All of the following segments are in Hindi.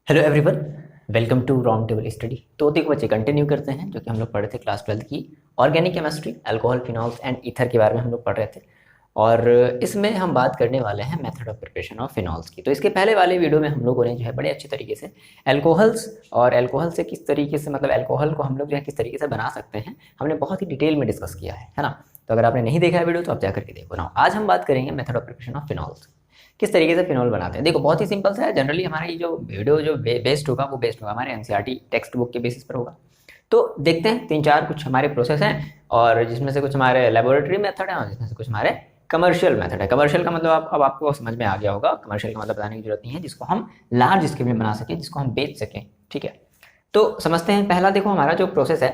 Hello everyone, welcome to round table study. तो देखो बच्चे, कंटिन्यू करते हैं जो कि हम लोग पढ़े थे क्लास 12 की organic chemistry, alcohol, phenols and ether के बारे में हम लोग पढ़ रहे थे। और इसमें हम बात करने वाले हैं method of preparation of phenols की। तो इसके पहले वाले वीडियो में हम लोगों ने जो है बड़े अच्छे तरीके से अल्कोहल्स और अल्कोहल से किस तरीके से, मतलब अल्कोहल को हम लोग जो है किस तरीके से बना सकते हैं, हमने बहुत ही डिटेल में डिस्कस किया है ना। तो अगर आपने नहीं देखा है वीडियो तो आप जाकर के देखो ना। आज हम बात करेंगे method of preparation of phenols, किस तरीके से फिनॉल बनाते हैं। देखो बहुत ही सिंपल सा है। जनरली हमारा ये जो वीडियो जो बेस्ड होगा वो बेस्ड होगा हमारे एनसीईआरटी टेक्स्ट बुक के बेसिस पर होगा। तो देखते हैं, 3-4 कुछ हमारे प्रोसेस हैं और जिसमें से कुछ हमारे लेबोरेटरी मेथड है और जिसमें से कुछ हमारे कमर्शियल मेथड है। कमर्शियल का मतलब अब आपको समझ में आ गया होगा। कमर्शियल का मतलब बताने की जरूरत नहीं है, जिसको हम लार्ज स्केल में बना सकें, जिसको हम बेच सकें। ठीक है, तो समझते हैं। पहला देखो, हमारा जो प्रोसेस है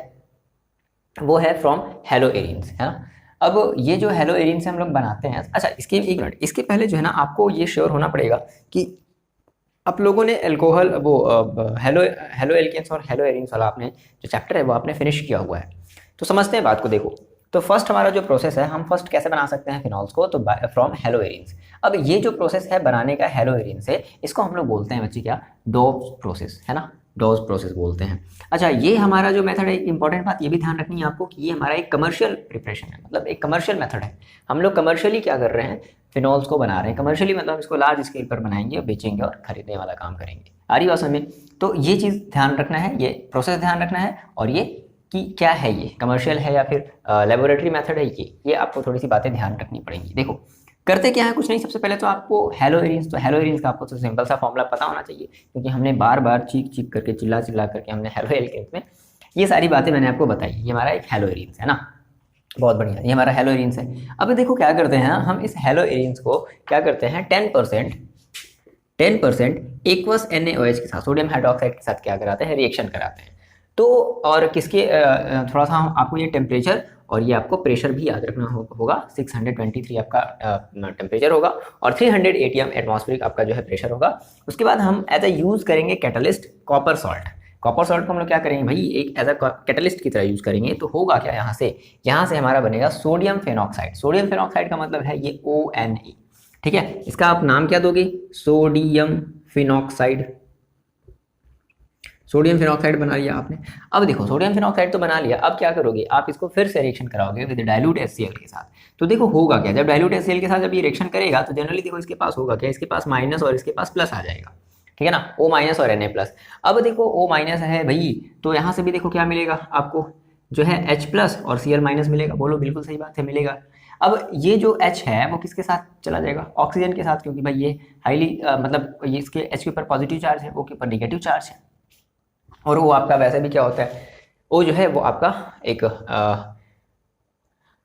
वो है फ्रॉम हेलोएरिन्स, है ना। अब ये जो हेलोएरिन से हम लोग बनाते हैं, अच्छा इसके एक मिनट, इसके पहले जो है ना आपको ये श्योर होना पड़ेगा कि आप लोगों ने अल्कोहल वो हेलो एल्केन्स और हेलोएरिन्स वाला आपने जो चैप्टर है वो आपने फिनिश किया हुआ है। तो समझते हैं बात को। देखो, तो फर्स्ट हमारा जो प्रोसेस है, हम फर्स्ट कैसे बना सकते हैं फिनॉल्स को, तो फ्रॉम हेलोएरिन्स। अब ये जो प्रोसेस है बनाने का हेलोएरिन से, इसको हम लोग बोलते हैं बच्चे क्या, डोप्स प्रोसेस, है ना। डोज प्रोसेस बोलते हैं। अच्छा, ये हमारा जो मेथड है, इंपॉर्टेंट बात ये भी ध्यान रखनी है आपको कि ये हमारा एक कमर्शियल प्रिपरेशन है, मतलब एक कमर्शियल मेथड है। हम लोग कमर्शियली क्या कर रहे हैं, फिनॉल्स को बना रहे हैं कमर्शियली, मतलब इसको लार्ज स्केल पर बनाएंगे और बेचेंगे और खरीदने वाला काम करेंगे। आ रही बात समझ में? तो ये चीज़ ध्यान रखना है, ये प्रोसेस ध्यान रखना है, और ये कि क्या है, ये कमर्शियल है या फिर लेबोरेटरी मेथड है, ये आपको थोड़ी सी बातें ध्यान रखनी पड़ेंगी। देखो करते क्या है, कुछ नहीं, सबसे पहले तो आपको हेलोएरिन्स, तो हेलोएरिन्स का आपको तो सिंपल सा फॉर्मूला पता होना चाहिए, क्योंकि हमने बार बार चीख चीख करके, चिल्ला चिल्ला करके हमने हेलोएरिन्स में ये सारी बातें मैंने आपको बताई। ये हमारा एक हेलोएरिन्स है ना, बहुत बढ़िया, ये हमारा हेलोएरिन्स है। अब देखो क्या करते हैं हम, इस हेलोएरिन्स को क्या करते हैं, 10% एक्वस NaOH के साथ, सोडियम हाइड्रोक्साइड के साथ क्या कराते हैं, रिएक्शन कराते हैं। तो और किसके थोड़ा सा आपको ये टेम्परेचर और ये आपको प्रेशर भी याद रखना होगा। 623 आपका टेम्परेचर होगा और 300 ATM एटमॉस्फेरिक आपका जो है प्रेशर होगा। उसके बाद हम एज ए यूज़ करेंगे catalyst copper salt. Copper salt को हम लोग क्या करेंगे भाई, एक एज अ कैटलिस्ट की तरह यूज़ करेंगे। तो होगा क्या, यहाँ से हमारा बनेगा सोडियम फेनॉक्साइड। सोडियम फेनॉक्साइड का मतलब है ये ONe। ठीक है, इसका आप नाम क्या दोगे, सोडियम फिनॉक्साइड। सोडियम फिनॉक्साइड बना लिया आपने। अब देखो, सोडियम फिनॉक्साइड तो बना लिया, अब क्या करोगे आप, इसको फिर से रिएक्शन कराओगे विद डाइल्यूट HCl के साथ। तो देखो होगा क्या, जब डाइल्यूट HCl के साथ जब ये रिएक्शन करेगा तो जनरली देखो इसके पास होगा क्या, इसके पास माइनस और इसके पास प्लस आ जाएगा। ठीक है ना, O- और Na+। अब देखो O- है भाई, तो यहाँ से भी देखो क्या मिलेगा आपको, जो है H+ और Cl- मिलेगा। बोलो, बिल्कुल सही बात है, मिलेगा। अब ये जो H है वो किसके साथ चला जाएगा, ऑक्सीजन के साथ, क्योंकि भाई ये हाईली मतलब ये इसके H के ऊपर पॉजिटिव चार्ज है, O के ऊपर नेगेटिव चार्ज है। और वो आपका वैसे भी क्या होता है, वो जो है वो आपका एक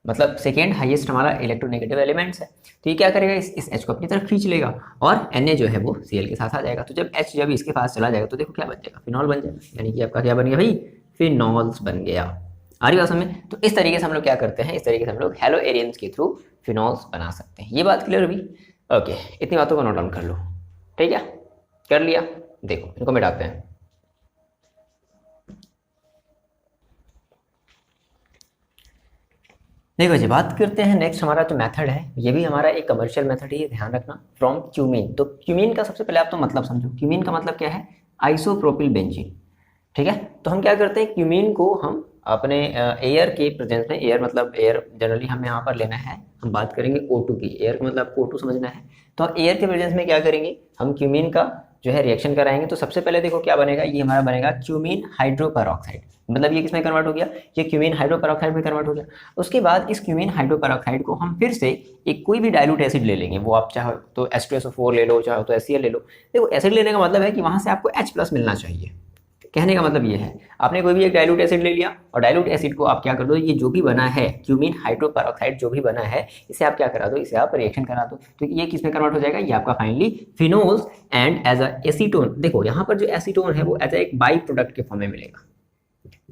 मतलब सेकेंड हाईएस्ट हमारा इलेक्ट्रोनेगेटिव एलिमेंट्स है। तो ये क्या करेगा, इस H को अपनी तरफ खींच लेगा और Na जो है वो Cl के साथ आ जाएगा। तो जब H जब इसके पास चला जाएगा तो देखो क्या बन जाएगा, फिनॉल बन जाएगा। यानी कि आपका क्या बन गया भाई, फिनॉल्स बन गया। आ रही बात समझ में? तो इस तरीके से हम लोग क्या करते हैं, इस तरीके से हम लोग हेलोएरिन्स के थ्रू फिनॉल्स बना सकते हैं। ये बात क्लियर हुई? ओके, इतनी बातों को नोट डाउन कर लो। ठीक है, कर लिया। देखो इनको मिटाते हैं। देखो जी, बात करते हैं नेक्स्ट, हमारा जो मेथड है ये भी हमारा एक कमर्शियल मेथड है, ये ध्यान रखना, फ्रॉम क्यूमीन। तो क्यूमीन का सबसे पहले आप तो मतलब समझो, क्यूमीन का मतलब क्या है, आइसोप्रोपिल बेंजीन। ठीक है, तो हम क्या करते हैं, क्यूमीन को हम अपने एयर के प्रेजेंस में, एयर मतलब एयर जनरली हम यहाँ पर लेना है, हम बात करेंगे O2 की। एयर का मतलब आपको O2 समझना है। तो एयर के प्रेजेंस में क्या करेंगे, हम क्यूमीन का जो है रिएक्शन कराएंगे। तो सबसे पहले देखो क्या बनेगा, ये हमारा बनेगा क्यूमीन हाइड्रोपेरोक्साइड। मतलब ये किसमें कन्वर्ट हो गया, ये क्यूमीन हाइड्रोपेरोक्साइड में कन्वर्ट हो गया। उसके बाद इस क्यूमीन हाइड्रोपेरोक्साइड को हम फिर से एक कोई भी डाइल्यूट एसिड ले लेंगे, वो आप चाहो तो H2SO4 ले लो, चाहो तो HCl ले लो। देखो एसिड लेने का मतलब है कि वहां से आपको H+ मिलना चाहिए। कहने का मतलब ये है, आपने कोई भी एक डाइल्यूट एसिड ले लिया और डाइल्यूट एसिड को आप क्या कर दो, ये जो भी बना है क्यूमीन हाइड्रोपेरोक्साइड जो भी बना है, इसे आप क्या करा दो, इसे आप रिएक्शन करा दो। तो ये किस में कन्वर्ट हो जाएगा, ये आपका finally phenols and as a acetone. देखो यहाँ पर जो एसीटोन है वो एज एक बाई प्रोडक्ट के फॉर्म में मिलेगा,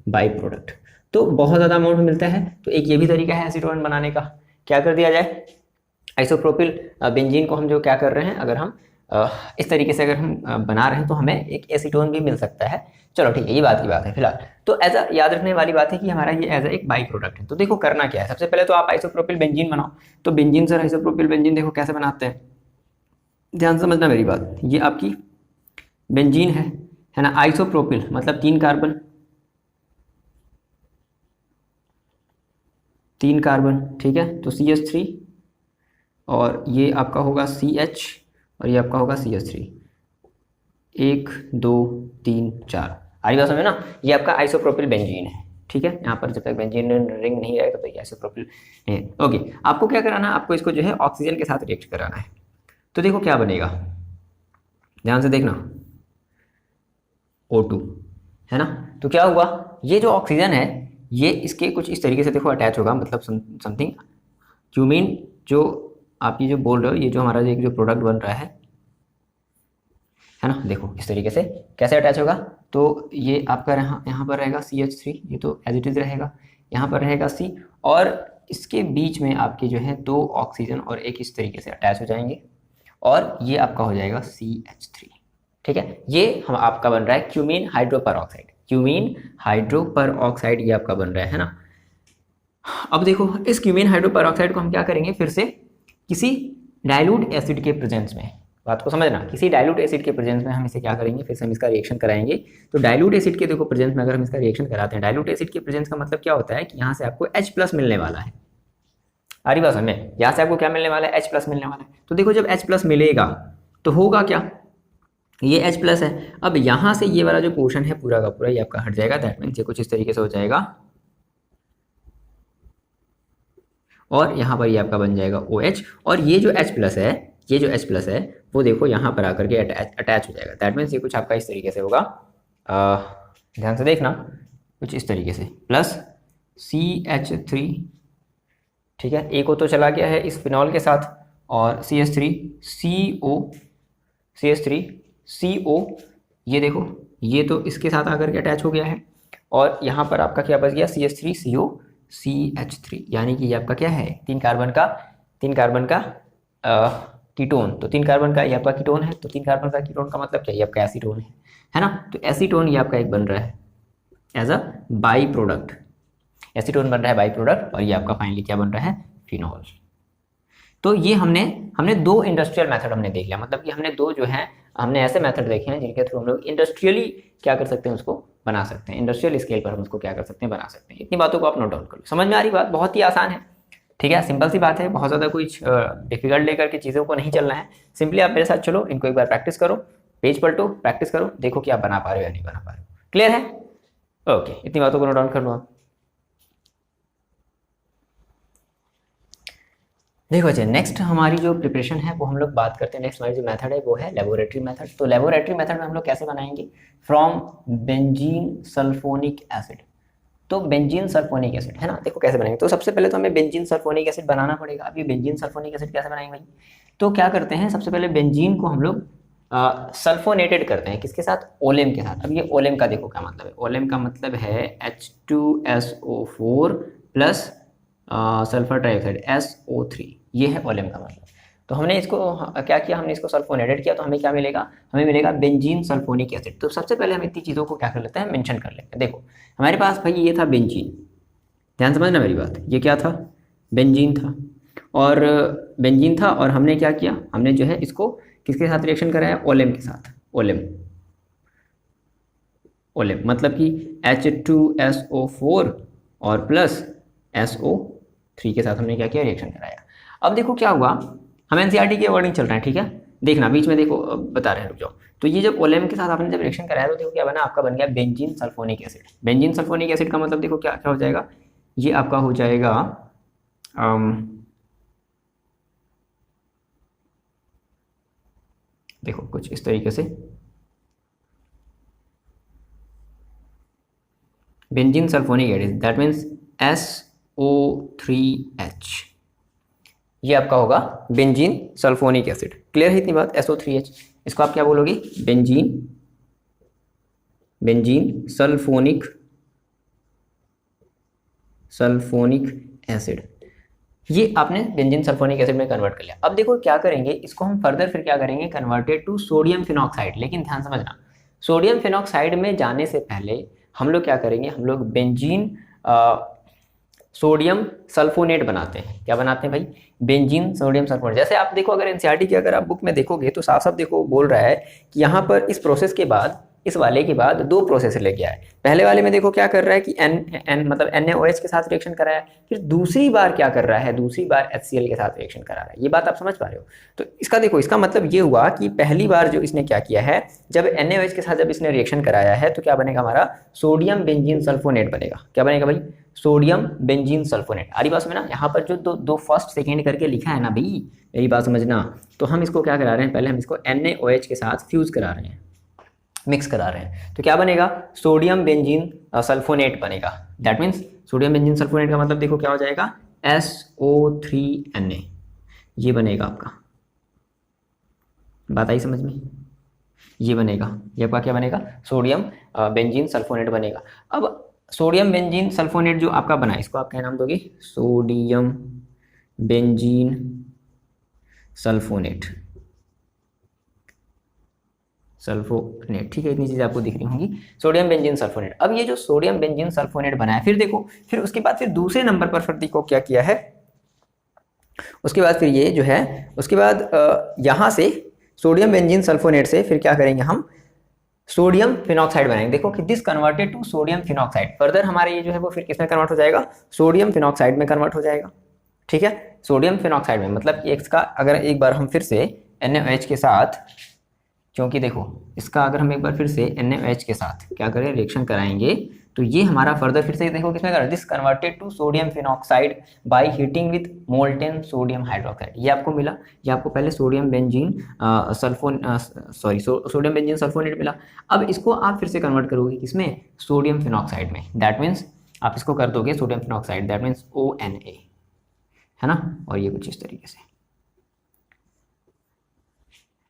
बाई प्रोडक्ट। तो बहुत ज़्यादा अमाउंट में मिलता है। तो एक ये भी तरीका है एसीटोन बनाने का, क्या कर दिया जाए, आइसोप्रोपिल बेंजीन को हम जो क्या कर रहे हैं, अगर हम इस तरीके से अगर हम बना रहे हैं तो हमें एक एसीटोन भी मिल सकता है। चलो ठीक है, ये बात की बात है फिलहाल। तो एज अ याद रखने वाली बात है कि हमारा ये एज अ एक बाई प्रोडक्ट है। तो देखो करना क्या है, सबसे पहले तो आप आइसोप्रोपिल बेंजीन बनाओ। तो बेंजीन सर, आइसोप्रोपिल बेंजीन देखो कैसे बनाते हैं, ध्यान समझना मेरी बात। ये आपकी बेंजीन है, है ना। आइसोप्रोपिल मतलब 3 कार्बन, 3 कार्बन, ठीक है। तो CH3 और ये आपका होगा CH और ये आपका होगा CH3, 1 2 3 4। आ रही बात समझ ना। ये आपका आइसोप्रोपिल बेंजीन है, ठीक है। यहाँ पर जब तक बेंजीन रिंग नहीं आएगा तो ये आइसोप्रोपिल है। ओके, आपको क्या कराना है, आपको इसको जो है ऑक्सीजन के साथ रिएक्ट कराना है। तो देखो क्या बनेगा, ध्यान से देखना, O2, है ना। तो क्या हुआ, ये जो ऑक्सीजन है ये इसके कुछ इस तरीके से देखो अटैच होगा, मतलब समथिंग क्यूमीन जो आप ये जो बोल रहे हो, ये जो हमारा एक जो प्रोडक्ट बन रहा है ना, देखो इस तरीके से कैसे अटैच होगा। तो ये आपका यहाँ पर रहेगा CH3, ये तो एज इट इज रहेगा, यहाँ पर रहेगा C, और इसके बीच में आपके जो है 2 ऑक्सीजन और एक इस तरीके से अटैच हो जाएंगे, और ये आपका हो जाएगा CH3, ठीक है। ये हम आपका बन रहा है क्यूमीन हाइड्रोपर ऑक्साइड, क्यूमीन हाइड्रोपर ऑक्साइड ये आपका बन रहा है ना। अब देखो इस क्यूमीन हाइड्रोपर ऑक्साइड को हम क्या करेंगे, फिर से किसी डाइल्यूट एसिड के प्रेजेंस में, बात को समझना, किसी डाइल्यूट एसिड के प्रेजेंस में हम इसे क्या करेंगे, फिर से हम इसका रिएक्शन कराएंगे। तो डाइल्यूट एसिड के देखो प्रेजेंस में अगर हम इसका रिएक्शन कराते हैं, डाइल्यूट एसिड के प्रेजेंस का मतलब क्या होता है कि यहाँ से आपको H+ मिलने वाला है। आ रही बात समझ में, यहाँ से आपको क्या मिलने वाला है, H+ मिलने वाला है। तो देखो जब H+ मिलेगा तो होगा क्या, ये H+ है। अब यहाँ से ये वाला जो पोर्शन है पूरा का पूरा ये आपका हट जाएगा, दैट मीन्स ये कुछ इस तरीके से हो जाएगा, और यहाँ पर ये आपका बन जाएगा OH, और ये जो H+ है, ये जो H+ है वो देखो यहाँ पर आकर के अटैच हो जाएगा, दैट मीन्स ये कुछ आपका इस तरीके से होगा, ध्यान से देखना, कुछ इस तरीके से, प्लस CH3, ठीक है। एक तो चला गया है इस फिनॉल के साथ, और CH3 CO, ये देखो ये तो इसके साथ आकर के अटैच हो गया है, और यहाँ पर आपका क्या बच गया, CH3 CO CH3, यानी कि ये आपका क्या है, 3 कार्बन का कीटोन। तो 3 कार्बन का ये आपका कीटोन है, तो 3 कार्बन का कीटोन का मतलब क्या, ये आपका एसीटोन है ना। तो एसीटोन ये आपका एक बन रहा है as a by product, acetone बन रहा है बाई प्रोडक्ट, और ये आपका फाइनली क्या बन रहा है, फिनॉल। तो ये हमने 2 इंडस्ट्रियल मेथड हमने देख लिया, मतलब कि हमने 2 जो है हमने ऐसे मेथड देखे हैं जिनके थ्रू हम लोग इंडस्ट्रियली क्या कर सकते हैं, उसको बना सकते हैं, इंडस्ट्रियल स्केल पर हम उसको क्या कर सकते हैं, बना सकते हैं। इतनी बातों को आप नोट डाउन कर लो, समझ में आ रही बात, बहुत ही आसान है, ठीक है, सिंपल सी बात है, बहुत ज़्यादा कुछ डिफिकल्ट लेकर के चीज़ों को नहीं चलना है। सिंपली आप मेरे साथ चलो, इनको एक बार प्रैक्टिस करो, पेज पलटो, प्रैक्टिस करो, देखो कि आप बना पा रहे हो या नहीं बना पा रहे हो। क्लियर है, ओके, इतनी बातों को नोट डाउन कर लो आप। देखो अच्छा, नेक्स्ट हमारी जो प्रिपरेशन है वो हम लोग बात करते हैं, नेक्स्ट हमारी जो मेथड है वो है लेबोरेटरी मेथड। तो लेबोरेटरी मेथड में हम लोग कैसे बनाएंगे, फ्रॉम बेंजीन सल्फोनिक एसिड। तो बेंजीन सल्फोनिक एसिड है ना, देखो कैसे बनाएंगे। तो सबसे पहले तो हमें बेंजीन सल्फोनिक एसिड बनाना पड़ेगा। अब ये बेंजीन सल्फोनिक एसिड कैसे बनाएंगे भाई, तो क्या करते हैं, सबसे पहले बेंजीन को हम लोग सल्फोनेटेड करते हैं, किसके साथ, ओलेम के साथ। अब ये ओलेम का देखो क्या मतलब है, ओलेम का मतलब है H2SO4 plus sulphur trioxide SO3, ये है ओलेम का मतलब। तो हमने इसको क्या किया, हमने इसको सल्फोनेटेड किया, तो हमें क्या मिलेगा, हमें मिलेगा बेंजीन सल्फोनिक एसिड। तो सबसे पहले हम इतनी चीज़ों को क्या कर लेते हैं, मेंशन कर लेते हैं। देखो हमारे पास भाई ये था बेंजीन, ध्यान समझना मेरी बात, ये क्या था, बेंजीन था, और बेंजीन था, और हमने क्या किया, हमने जो है इसको किसके साथ रिएक्शन कराया, ओलेम के साथ, ओलेम मतलब कि H2SO4 और प्लस SO3 के साथ हमने क्या किया, रिएक्शन कराया। अब देखो क्या हुआ, हम एनसीईआरटी के अकॉर्डिंग चल रहे हैं, ठीक है, देखना बीच में देखो बता रहे हैं, रुक जाओ। तो ये जब ओलेम के साथ आपने जब रिएक्शन कराया तो देखो क्या बना, आपका बन गया benzene sulphonic acid. Benzene sulphonic acid का मतलब देखो क्या क्या हो जाएगा, ये आपका हो जाएगा देखो कुछ इस तरीके से, benzene sulphonic acid, that means SO3H, ये आपका होगा बेंजीन सल्फोनिक एसिड। क्लियर है इतनी बात, SO3H, इसको आप क्या बोलोगे, बेंजीन सल्फोनिक एसिड। ये आपने बेंजीन सल्फोनिक एसिड में कन्वर्ट कर लिया। अब देखो क्या करेंगे, इसको हम फर्दर फिर क्या करेंगे, कन्वर्टेड टू सोडियम फिनॉक्साइड। लेकिन ध्यान समझना, सोडियम फिनॉक्साइड में जाने से पहले हम लोग क्या करेंगे, हम लोग बेंजीन सोडियम सल्फोनेट बनाते हैं। क्या बनाते हैं भाई, बेंजीन सोडियम सल्फोनेट। जैसे आप देखो, अगर एनसीईआरटी की अगर आप बुक में देखोगे तो साफ साफ देखो बोल रहा है कि यहाँ पर इस प्रोसेस के बाद इस वाले के बाद दो प्रोसेस लेके आए। पहले वाले में देखो क्या कर रहा है कि एन मतलब NaOH के साथ रिएक्शन कराया, फिर दूसरी बार क्या कर रहा है, दूसरी बार HCl के साथ रिएक्शन करा रहा है। ये बात आप समझ पा रहे हो? तो इसका देखो, इसका मतलब ये हुआ कि पहली बार जो इसने क्या किया है, जब NaOH के साथ जब इसने रिएक्शन कराया है तो क्या बनेगा हमारा, सोडियम बेंजीन सल्फोनेट बनेगा। क्या बनेगा भाई, सोडियम बेंजीन सल्फोनेट। आ रही बात समझ ना, यहाँ पर जो दो फर्स्ट सेकेंड करके लिखा है ना भाई, मेरी बात समझना। तो हम इसको क्या करा रहे हैं, पहले हम इसको NaOH के साथ फ्यूज करा रहे हैं, मिक्स करा रहे हैं। तो क्या बनेगा, सोडियम बेंजीन सल्फोनेट बनेगा। That means sodium benzene sulfonate का मतलब देखो क्या हो जाएगा, SO3Na, ये बनेगा आपका। बात आई समझ में? ये बनेगा, ये आपका क्या बनेगा, सोडियम बेंजीन सल्फोनेट बनेगा। अब सोडियम बेंजीन सल्फोनेट जो आपका बना, इसको आप क्या नाम दोगे, सोडियम बेंजीन सल्फोनेट, सल्फोनेट, ठीक है। इतनी चीज़ें आपको दिख रही होंगी, सोडियम बेंजीन सल्फोनेट। अब ये जो सोडियम बेंजीन सल्फोनेट बना है, फिर देखो, फिर उसके बाद फिर दूसरे नंबर पर फिर देखो क्या किया है, उसके बाद फिर ये जो है, उसके बाद यहाँ से सोडियम बेंजीन सल्फोनेट से फिर क्या करेंगे हम, सोडियम फिनॉक्साइड बनाएंगे। देखो कि this converted to sodium phenoxide. Further हमारे ये जो है वो फिर किस में कन्वर्ट हो जाएगा, सोडियम फिनॉक्साइड में कन्वर्ट हो जाएगा। ठीक है, सोडियम फिनॉक्साइड में, मतलब इसका अगर एक बार हम फिर से NaOH के साथ, क्योंकि देखो इसका अगर हम एक बार फिर से NaOH के साथ क्या करें, रिएक्शन कराएंगे, तो ये हमारा फर्दर फिर से देखो किसमें कर, this converted to sodium phenoxide by heating with molten sodium hydroxide. ये आपको मिला, ये आपको पहले sodium benzene sodium benzene sulphonate मिला। अब इसको आप फिर से कन्वर्ट करोगे किसमें, सोडियम फिनॉक्साइड में। दैट मीन्स आप इसको कर दोगे sodium phenoxide, that means ONA, है ना। और ये कुछ इस तरीके से,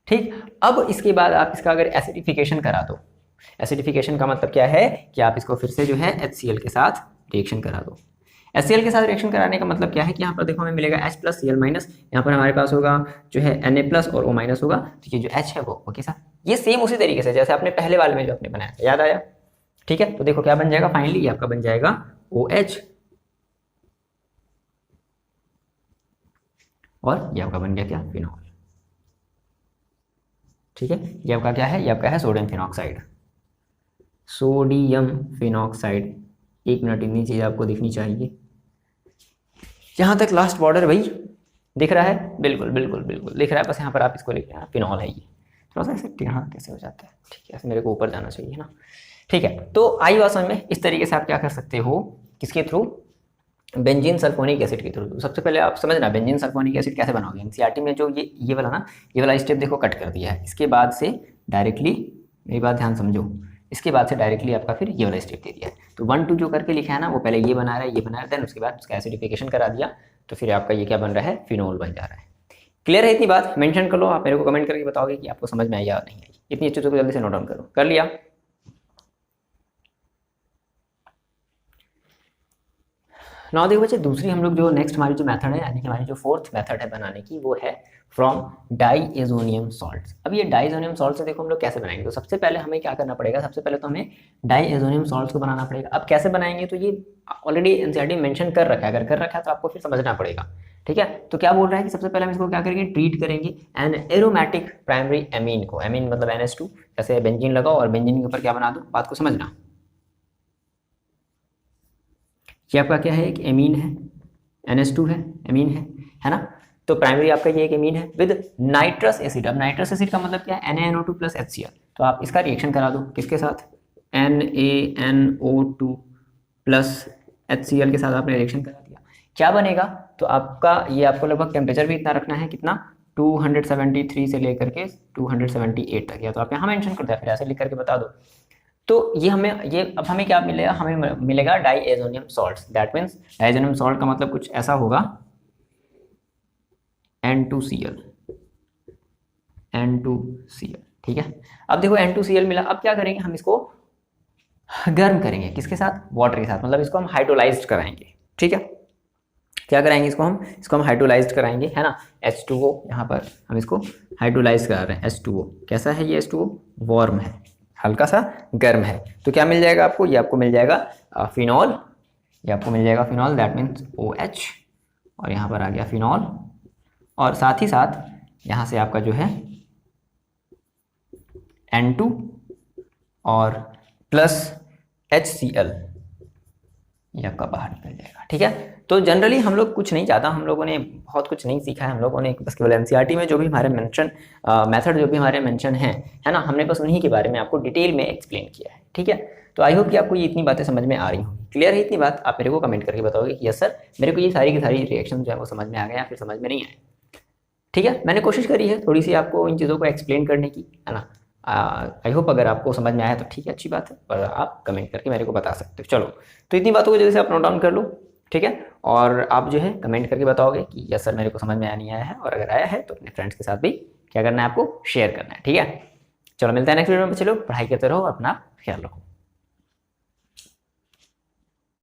ठीक। अब इसके बाद आप इसका अगर एसिडिफिकेशन करा दो, एसिडिफिकेशन का मतलब क्या है कि आप इसको फिर से जो है HCl के साथ रिएक्शन करा दो। HCl के साथ रिएक्शन कराने का मतलब क्या है कि यहाँ पर देखो हमें मिलेगा H+Cl-, यहाँ पर हमारे पास होगा जो है Na+ और O- होगा। तो ये जो H है वो के साथ, ये सेम उसी तरीके से जैसे आपने पहले वाले में जो आपने बनाया, याद आया? ठीक है, तो देखो क्या बन जाएगा फाइनली, ये आपका बन जाएगा OH, और ये आपका बन गया क्या, फिनॉल। ठीक है, ये आपका क्या है, ये आपका है सोडियम फिनॉक्साइड, सोडियम फिनॉक्साइड। एक मिनट, इतनी चीज़ आपको दिखनी चाहिए। यहाँ तक लास्ट बॉर्डर भाई दिख रहा है, बिल्कुल बिल्कुल बिल्कुल दिख रहा है। बस यहाँ पर आप इसको लिख लेना, फिनॉल है ये। थोड़ा सा ऐसे टेढ़ा कैसे हो जाता है, ठीक है, ऐसे मेरे को ऊपर जाना चाहिए ना। ठीक है, तो आई बात समझ में। इस तरीके से आप क्या कर सकते हो, किसके थ्रू, बेंजीन सल्फोनिक एसिड के थ्रू। सबसे पहले आप समझना बेंजीन सल्फोनिक एसिड कैसे बनाओगे। NCERT में जो ये वाला ना, ये वाला स्टेप देखो कट कर दिया है। इसके बाद से डायरेक्टली, मेरी बात ध्यान समझो, इसके बाद से डायरेक्टली आपका फिर ये वाला स्टेप दे दिया है। तो 1 2 जो करके लिखा है ना, वो पहले ये बना रहा है, ये बना रहा है, देन उसके बाद उसका एसिडिफिकेशन करा दिया, तो फिर आपका ये क्या बन रहा है, फिनोल बन जा रहा है। क्लियर है इतनी बात? मेंशन कर लो, आप मेरे को कमेंट करके बताओगे कि आपको समझ में आई या नहीं आई। इतनी अच्छी चीज़ों को जल्दी से नोट डाउन करो। कर लिया? ना देखो बच्चे, दूसरी हम लोग जो नेक्स्ट हमारी जो मेथड है, यानी कि हमारी जो फोर्थ मेथड है बनाने की, वो है फ्रॉम डाईएजोनियम सॉल्ट्स। अब ये डाईएजोनियम सॉल्ट से देखो हम लोग कैसे बनाएंगे। तो सबसे पहले हमें क्या करना पड़ेगा, सबसे पहले तो हमें डाईएजोनियम सॉल्ट्स को बनाना पड़ेगा। अब कैसे बनाएंगे, तो ये ऑलरेडी एनसीईआरटी में मेंशन कर रखा है, अगर कर रखा है तो आपको फिर समझना पड़ेगा। ठीक है, तो क्या बोल रहा है कि सबसे पहले हम इसको क्या करेंगे, ट्रीट करेंगे एन एरोमेटिक प्राइमरी एमीन को। एमीन मतलब NH2, जैसे बेंजीन लगाओ और बेंजीन के ऊपर क्या बना दो, बात को समझना। ये आपका क्या है, एक एमीन है, NH2 है, एमीन है ना। तो प्राइमरी आपका ये एक एमीन है विद नाइट्रस एसिड। अब नाइट्रस एसिड का मतलब क्या है, NaNO2 प्लस HCl। तो आप इसका रिएक्शन करा दो किसके साथ, NaNO2 प्लस HCl के साथ आपने रिएक्शन करा दिया। क्या बनेगा, तो आपका ये आपको लगभग टेम्परेचर भी इतना रखना है, कितना, 273 से लेकर के 278 तक। या तो आप यहाँ मेंशन कर दो, फिर ऐसे लिख करके बता दो। तो ये अब हमें क्या मिलेगा, हमें मिलेगा diazonium salts. That means diazonium salt का मतलब कुछ ऐसा होगा, N2Cl। ठीक है, अब देखो N2Cl मिला। अब क्या करेंगे, हम इसको गर्म करेंगे, किसके साथ, वाटर के साथ। मतलब इसको हम हाइड्रोलाइज्ड कराएंगे। ठीक है, क्या कराएंगे, इसको हम हाइड्रोलाइज्ड कराएंगे, है ना। H2O, यहाँ पर हम इसको हाइड्रोलाइज करा रहे हैं। H2O कैसा है, ये H2O वार्म है, हल्का सा गर्म है। तो क्या मिल जाएगा आपको, ये आपको मिल जाएगा फिनॉल, ये आपको मिल जाएगा फिनॉल, दैट मीन्स OH, और यहाँ पर आ गया फिनॉल। और साथ ही साथ यहाँ से आपका जो है N2 और प्लस HCl या का बाहर निकल जाएगा। ठीक है, तो जनरली हम लोग कुछ नहीं, ज़्यादा हम लोगों ने बहुत कुछ नहीं सीखा है। हम लोगों ने बस केवल एनसीईआरटी में जो भी हमारे मेथड जो भी हमारे मेंशन हैं, है ना, हमने बस उन्हीं के बारे में आपको डिटेल में एक्सप्लेन किया है। ठीक है, तो आई होप कि आपको ये इतनी बातें समझ में आ रही होंगी। क्लियर है इतनी बात? आप मेरे को कमेंट करके बताओगे कि यस सर, मेरे को ये सारी की सारी रिएक्शन जो है वो समझ में आ गया या फिर समझ में नहीं आए। ठीक है, मैंने कोशिश करी है थोड़ी सी आपको इन चीज़ों को एक्सप्लेन करने की, है ना। आई होप अगर आपको समझ में आया तो ठीक है, अच्छी बात है, पर आप कमेंट करके मेरे को बता सकते हो। चलो, तो इतनी बातों को जल्दी से आप नोट डाउन कर लो। ठीक है, और आप जो है कमेंट करके बताओगे कि यस सर मेरे को समझ में आया नहीं आया है, और अगर आया है तो अपने फ्रेंड्स के साथ भी क्या करना है, आपको शेयर करना है। ठीक है, चलो मिलते हैं नेक्स्ट वीडियो में। चलो, पढ़ाई करते रहो, अपना ख्याल रखो।